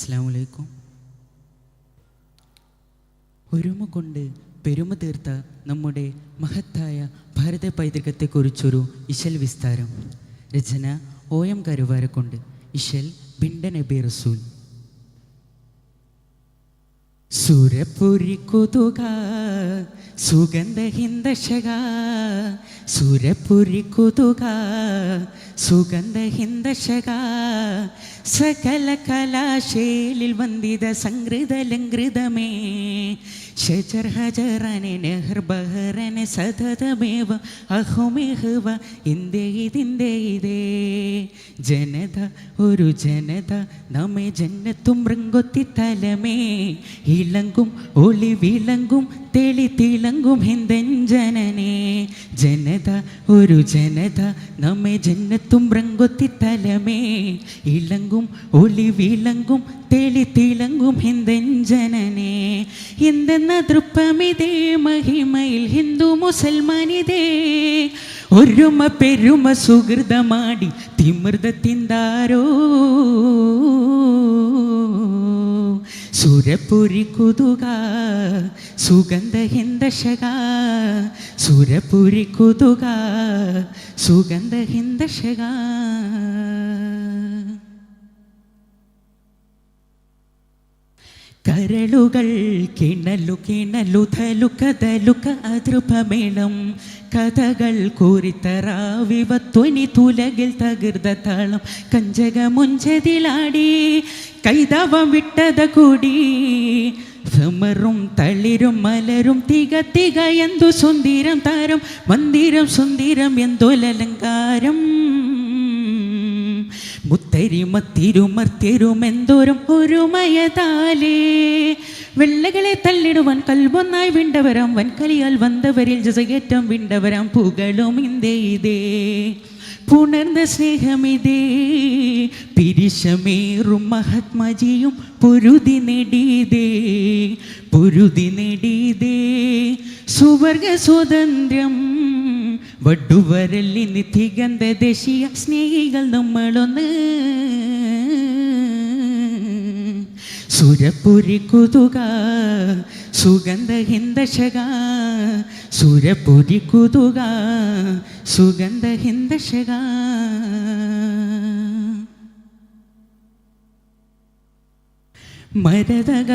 അസ്സലാമു അലൈക്കും. ഒരുമ കൊണ്ട് പെരുമ തീർത്ത നമ്മുടെ മഹത്തായ ഭാരത പൈതൃകത്തെക്കുറിച്ചൊരു ഇശൽ വിസ്താരം. രചന OM കരുവാരക്കുണ്ട്. ഇശൽ ബിണ്ട നബി റസൂൽ. സുരപുരി കുതുക സുഗന്ധ ഹിന്ദശക, സുരപുരി കുതുക സുഗന്ധ ഹിന്ദശക, സകല കലാശേലിൽ വന്ദിത സംഗൃതലങ്കൃതമേ, ഷജർ ഹജറനെ നെഹർ ബഹറനെ സതതമേവ അഹുമിഹുവ ഇന്ത്യ ഇതിൻ്റെ ഇതേ. ജനത ഒരു ജനത നമ്മെ ജന്നത്തും മൃങ്കൊത്തി തലമേ, ഇളങ്കും ഒളി വിളങ്കും തെളി തിളങ്കും ഹിന്ദൻ ജനനേ. ജനത ഒരു ജനത നമ്മെ ജന്നത്തും മൃങ്കൊത്തി തലമേ, ഇളങ്കും ഒളി വിളങ്കും തെളി തിളങ്കും ഹിന്ദൻ ജനനേ. എന്തെന്ന തൃപ്പമിതേ മഹിമയിൽ ഹിന്ദു മുസൽമാനിതേ, ഒരുമ പെരുമ സുഹൃതമാടി തിമൃതത്തിന്താരോ. സുരപുരി കുതുക സുഗന്ധ ഹിന്ദശക, സുരപുരി കുതുക സുഗന്ധ ഹിന്ദശക. കരളുകൾ കിണലു കിണലു ധലു കഥലുക അതൃപമേളം, കഥകൾ കൂറിത്തറാവിവത്വനി തുലകിൽ തകൃത താളം, കഞ്ചക മുഞ്ചതിലാടി കൈതവം വിട്ടത കൂടി, ഭ്രമറും തളിരും മലരും തിക തിക എന്തു സുന്ദരം താരം, മന്ദിരം സുന്ദരം എന്തൊലങ്കാരം. മുത്തരിമത്തിരുമർത്തിരുമെന്തോരം ഒരുമയതാലേ, വെള്ളകളെ തള്ളിടുവാൻ കൽബൊന്നായി വിണ്ടവരാം, വൻകലിയാൽ വന്നവരിൽ ജസകേറ്റം വിണ്ടവരാം. പുകളും ഇന്ത്യ ഇതേ, പുണർന്ന സ്നേഹമിതേ, പിരിശമേറും മഹാത്മജിയും പൊരുതി നേടിയതേ, പൊരുതി നേടിയതേ. സുവർഗ സ്വാതന്ത്ര്യം വടുവരലിന് തികന്ത ദേശീയ സ്നേഹികൾ നമ്മളൊന്ന്. സുരപുരി കുതുക സുഗന്ധ ഹിന്ദശക, സുരപുരി കുതുക സുഗന്ധ ഹിന്ദശക. മരതക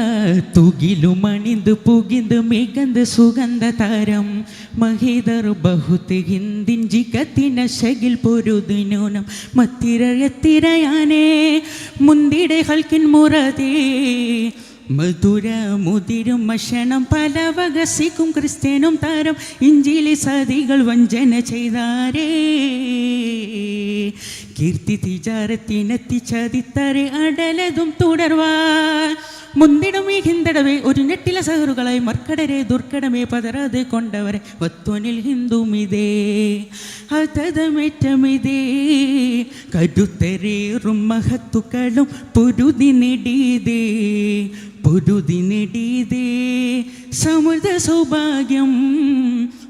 തുകിലു മണിന്ത് പുകിന്ത് മികന്ത് സുഗന്ധ താരം, മഹിതർ ബഹുത്ത് ഹിന്ദിഞ്ചി കത്തിന ശകിൽ പൊരുതിനോനം, മത്തിരയത്തിരയാനേ മുന്തിടെ ഹൽക്കിൻ മുറതേ. മധുര മുതിരും മഷണം പല വകസിക്കും ക്രിസ്ത്യാനും താരം, ഇഞ്ചിലി സതികൾ വഞ്ചന ചെയ്താരേ. കീർത്തി തിജാരത്തിനെത്തിച്ചതിത്തരെ അടലതും തുടർവാൻ, മുന്തിടും ഈ ഹിന്ദടവേ ഒരു നെട്ടില സഹറുകളായി മർക്കടരെ ദുർഘടമേ പതരാതെ കൊണ്ടവരെ വത്വനിൽ ഹിന്ദുമിതേ, അതതമേറ്റമിതേ. കരുത്തരേറും മഹത്തുക്കളും പൊരുതി നെടിയതേ, പൊരുതി നെടിയതേ. സമൃദ്ധ സൗഭാഗ്യം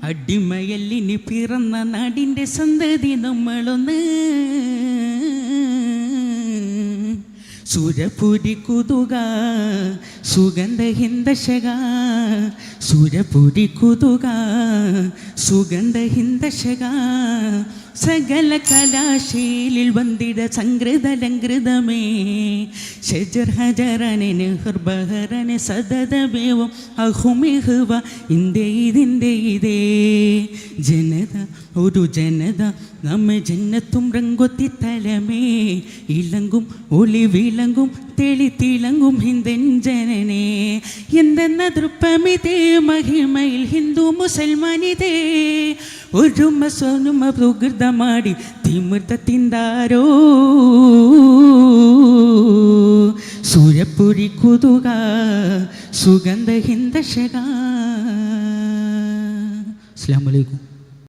അടിമയല്ലിനി പിറന്ന നാടിൻ്റെ സന്തതി നമ്മളൊന്ന്. സുരപുരി കുതുക സുഗന്ധ ഹിന്ദശക, സുരപുരി കുതുക സുഗന്ധ ഹിന്ദശക, സകല കലാശീലിൽ വന്ദിത സംഗൃതലങ്കൃതമേ, ഷജർ ഹജറനെ നെഹർ ബഹറനെ സതതമേവം അഹുമിഹുവ ഇന്ത്യ ഇതിൻ്റെ ഇതേ. ജനത ഒരു ജനത നമ്മെ ജന്നത്തും രംഗൊത്തി തലമേ, ഇളങ്കും ഒളി വിളങ്കും തെളി തിളങ്കും ഹിന്ദൻ ജനനേ. എന്തെന്ന തൃപ്പമിതേ മഹിമയിൽ ഹിന്ദു മുസൽമാനിതേ, ഒരുമ സ്വനുമ സുഹൃതമാടി തിമൃതത്തിന്താരോ. സുരപുരി കുതുക സുഗന്ധ ഹിന്ദശക. അസ്സലാമു അലൈക്കും.